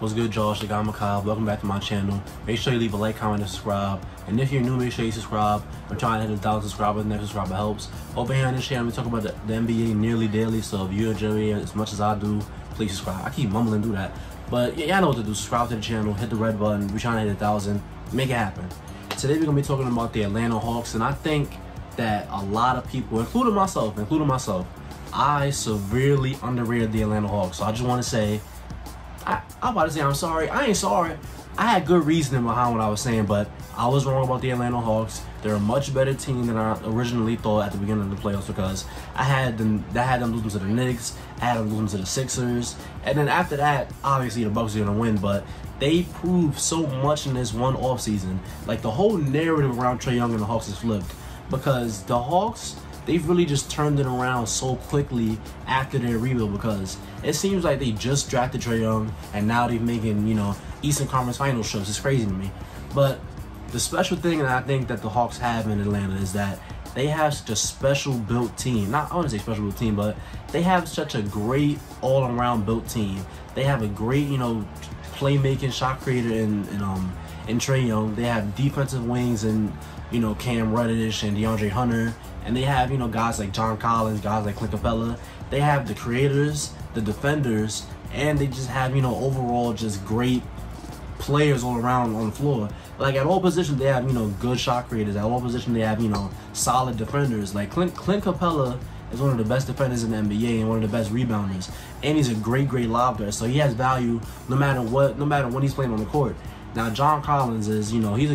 What's good, y'all? It's your guy Mikhail. Welcome back to my channel. Make sure you leave a like, comment, and subscribe. And if you're new, make sure you subscribe. I'm trying to hit 1,000 subscribers. The next subscriber helps. Over here on this channel, we talk about the NBA nearly daily. So if you enjoy it as much as I do, please subscribe. I keep mumbling through that. But yeah, y'all know what to do. Subscribe to the channel. Hit the red button. We're trying to hit 1,000. Make it happen. Today, we're going to be talking about the Atlanta Hawks. And I think that a lot of people, including myself, I severely underrated the Atlanta Hawks. So I just want to say, I'm about to say I'm sorry. I ain't sorry. I had good reasoning behind what I was saying, but I was wrong about the Atlanta Hawks. They're a much better team than I originally thought at the beginning of the playoffs because I had them losing to the Knicks, I had them losing to the Sixers, and then after that, obviously the Bucks are gonna win. But they proved so much in this one offseason. Like the whole narrative around Trae Young and the Hawks is flipped because the Hawks, they've really just turned it around so quickly after their rebuild because it seems like they just drafted Trae Young and now they're making, Eastern Conference Finals trips. It's crazy to me. But the special thing that I think that the Hawks have in Atlanta is that they have such a special built team. I wouldn't say special built team, but they have such a great all-around built team. They have a great, playmaking shot creator in Trae Young. They have defensive wings and Cam Reddish and DeAndre Hunter. And they have, guys like John Collins, guys like Clint Capella. They have the creators, the defenders, and they just have, overall just great players all around on the floor. Like at all positions, they have, good shot creators. At all positions, they have, solid defenders. Like Clint Capella is one of the best defenders in the NBA and one of the best rebounders. And he's a great lob threat. So he has value no matter when he's playing on the court. Now, John Collins is, he's a he's a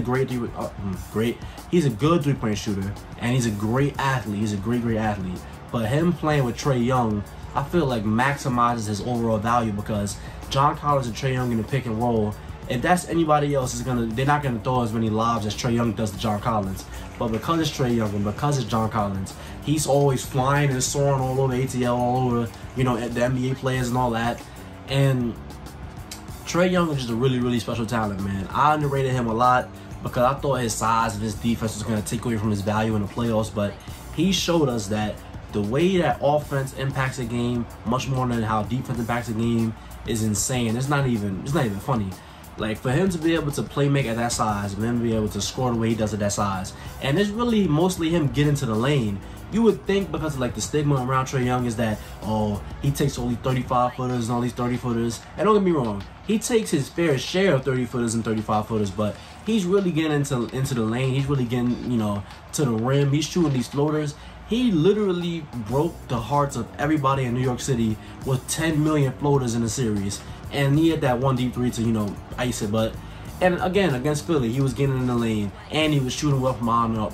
good three-point shooter, and he's a great athlete. He's a great athlete. But him playing with Trae Young, I feel like maximizes his overall value because John Collins and Trae Young in the pick and roll, if that's anybody else, they're not gonna throw as many lobs as Trae Young does to John Collins. But because it's Trae Young and because it's John Collins, he's always flying and soaring all over ATL, all over, the NBA players and all that. And Trae Young is just a really special talent, man. I underrated him a lot because I thought his size and his defense was going to take away from his value in the playoffs, but he showed us that the way that offense impacts a game much more than how defense impacts a game is insane. It's not even funny. Like for him to be able to play make at that size, and him to be able to score the way he does at that size, and it's really mostly him getting to the lane. You would think because of like the stigma around Trae Young is that, oh, he takes all these 35-footers and all these 30-footers. And don't get me wrong, he takes his fair share of 30-footers and 35-footers, but he's really getting into the lane. He's really getting, to the rim. He's shooting these floaters. He literally broke the hearts of everybody in New York City with 10 million floaters in the series. And he had that one deep three to, ice it. And again, against Philly, he was getting in the lane and he was shooting well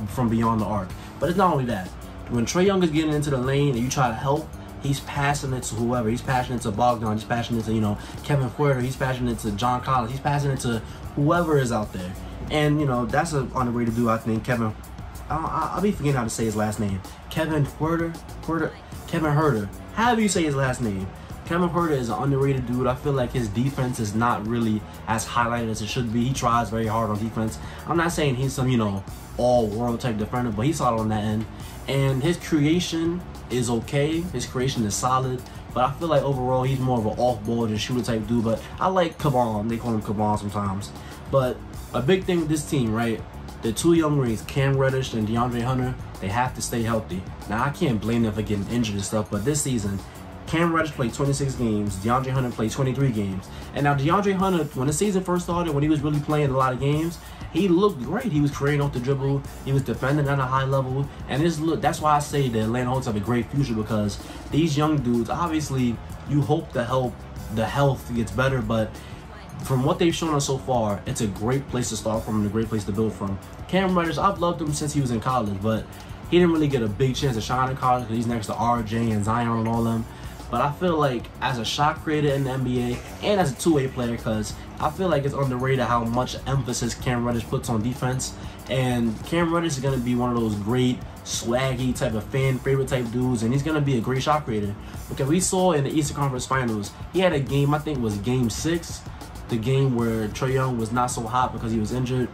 from beyond the arc. But it's not only that. When Trae Young is getting into the lane and you try to help, he's passing it to whoever. He's passing it to Bogdan. He's passing it to, Kevin Huerter. He's passing it to John Collins. He's passing it to whoever is out there. And, that's an underrated dude, I think. I'll be forgetting how to say his last name. Kevin Huerter. However you say his last name. Kevin Huerter is an underrated dude. I feel like his defense is not really as highlighted as it should be. He tries very hard on defense. I'm not saying he's some, all-world type defender, but he's solid on that end. And his creation is okay. His creation is solid. But I feel like overall he's more of an off-ball just shooter type dude. But I like Caban. They call him Caban sometimes. But a big thing with this team, right? The two young wings, Cam Reddish and DeAndre Hunter, they have to stay healthy. Now, I can't blame them for getting injured and stuff, but this season, Cam Reddish played 26 games. DeAndre Hunter played 23 games. And now DeAndre Hunter, when the season first started, when he was really playing a lot of games, he looked great. He was creating off the dribble. He was defending at a high level. And that's why I say the Atlanta Hawks have a great future because these young dudes, obviously, you hope the health gets better, but from what they've shown us so far, it's a great place to start from and a great place to build from. Cam Reddish, I've loved him since he was in college, but he didn't really get a big chance to shine in college because he's next to RJ and Zion and all them. But I feel like as a shot creator in the NBA and as a two-way player, because I feel like it's underrated how much emphasis Cam Reddish puts on defense. And Cam Reddish is going to be one of those great, swaggy type of fan favorite type dudes, and he's going to be a great shot creator. Because we saw in the Eastern Conference Finals, he had a game, I think it was game 6, the game where Trae Young was not so hot because he was injured.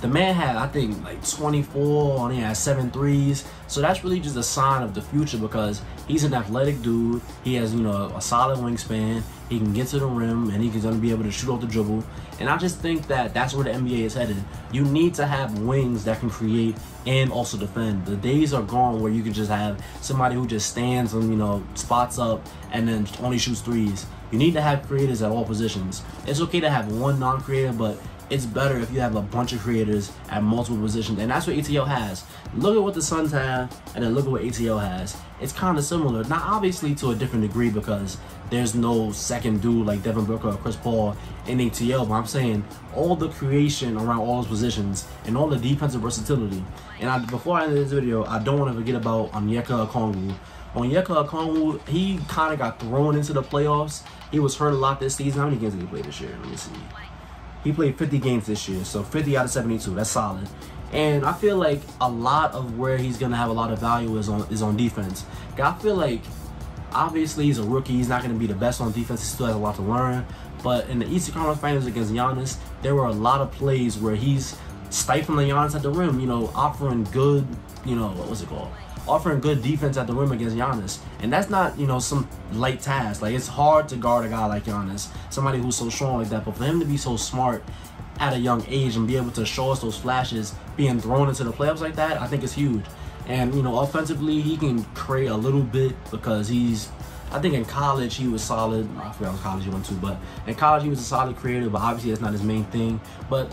The man had, I think, like 24, and he had 7 threes. So that's really just a sign of the future because he's an athletic dude. He has, a solid wingspan. he can get to the rim, and he's going to be able to shoot off the dribble. And I just think that that's where the NBA is headed. You need to have wings that can create and also defend. The days are gone where you can just have somebody who just stands and, you know, spots up and then only shoots threes. You need to have creators at all positions. It's okay to have one non-creator, but it's better if you have a bunch of creators at multiple positions, and that's what ATL has. Look at what the Suns have, and then look at what ATL has. It's kind of similar, not obviously to a different degree because there's no second dude like Devin Booker or Chris Paul in ATL, but I'm saying all the creation around all those positions and all the defensive versatility. And before I end this video, I don't want to forget about Onyeka Okongwu. Onyeka Okongwu, he kind of got thrown into the playoffs. He was hurt a lot this season. How many games did he play this year? Let me see. He played 50 games this year, so 50 out of 72. That's solid. And I feel like a lot of where he's going to have a lot of value is on defense. I feel like, obviously, he's a rookie. He's not going to be the best on defense. He still has a lot to learn. But in the Eastern Conference Finals against Giannis, there were a lot of plays where he's stifling Giannis at the rim, you know, offering good, you know, offering good defense at the rim against Giannis. And that's not, you know, some light task. Like, it's hard to guard a guy like Giannis, somebody who's so strong like that. But for him to be so smart at a young age and be able to show us those flashes being thrown into the playoffs like that, I think it's huge. And, you know, offensively, he can create a little bit because I think in college he was solid. I forgot what college he went to, but in college he was a solid creator, but obviously that's not his main thing. But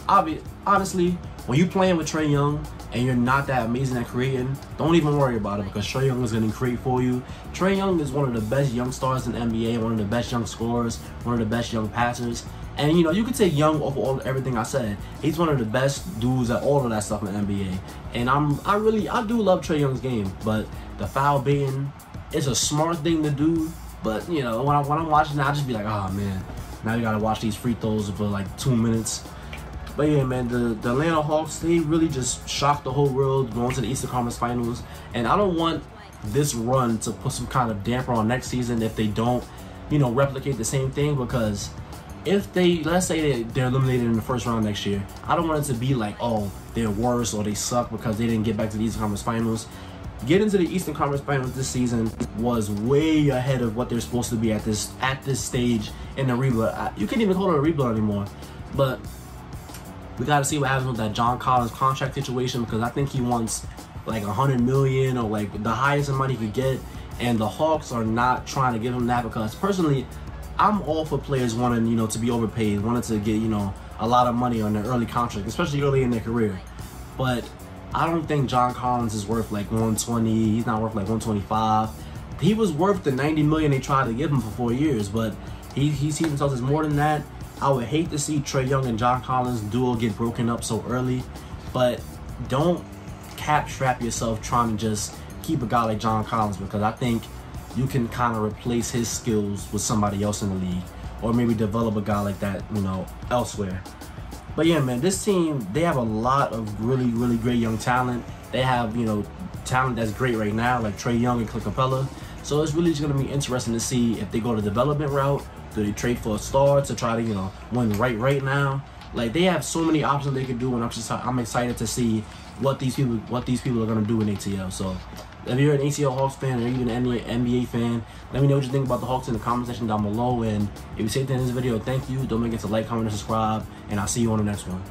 honestly, when you're playing with Trae Young and you're not that amazing at creating, don't even worry about it because Trae Young is going to create for you. Trae Young is one of the best young stars in the NBA, one of the best young scorers, one of the best young passers. And, you know, you could take Young off everything I said. He's one of the best dudes at all of that stuff in the NBA. And I do love Trae Young's game, but the foul baiting is a smart thing to do. But, you know, when I'm watching that, I just be like, oh, man, now you got to watch these free throws for like 2 minutes. But, yeah, man, the Atlanta Hawks, they really just shocked the whole world going to the Eastern Conference Finals. And I don't want this run to put some kind of damper on next season if they don't, you know, replicate the same thing, because if they, let's say they're eliminated in the first round next year, I don't want it to be like, oh, they're worse or they suck because they didn't get back to the Eastern Conference Finals. Getting to the Eastern Conference Finals this season was way ahead of what they're supposed to be at this stage in the rebuild. You can't even call it a rebuild anymore. But we got to see what happens with that John Collins contract situation, because I think he wants like $100 million or like the highest amount he could get, and the Hawks are not trying to give him that, because personally, I'm all for players wanting, you know, to be overpaid, wanting to get, you know, a lot of money on their early contract, especially early in their career. But I don't think John Collins is worth like 120. He's not worth like 125. He was worth the $90 million they tried to give him for 4 years, but he sees himself as more than that. I would hate to see Trae Young and John Collins duo get broken up so early, but don't cap trap yourself trying to just keep a guy like John Collins, because I think you can kind of replace his skills with somebody else in the league, or maybe develop a guy like that, you know, elsewhere. But yeah, man, this team, they have a lot of really, really great young talent. They have, you know, talent that's great right now, like Trae Young and Clint Capella. So it's really just going to be interesting to see if they go the development route. Do they trade for a star to try to, you know, win right now? Like, they have so many options they can do, and I'm excited to see what these people are going to do in ATL. So if you're an ATL Hawks fan or even an NBA fan, let me know what you think about the Hawks in the comment section down below. And if you say that in this video, thank you. Don't forget to like, comment, and subscribe, and I'll see you on the next one.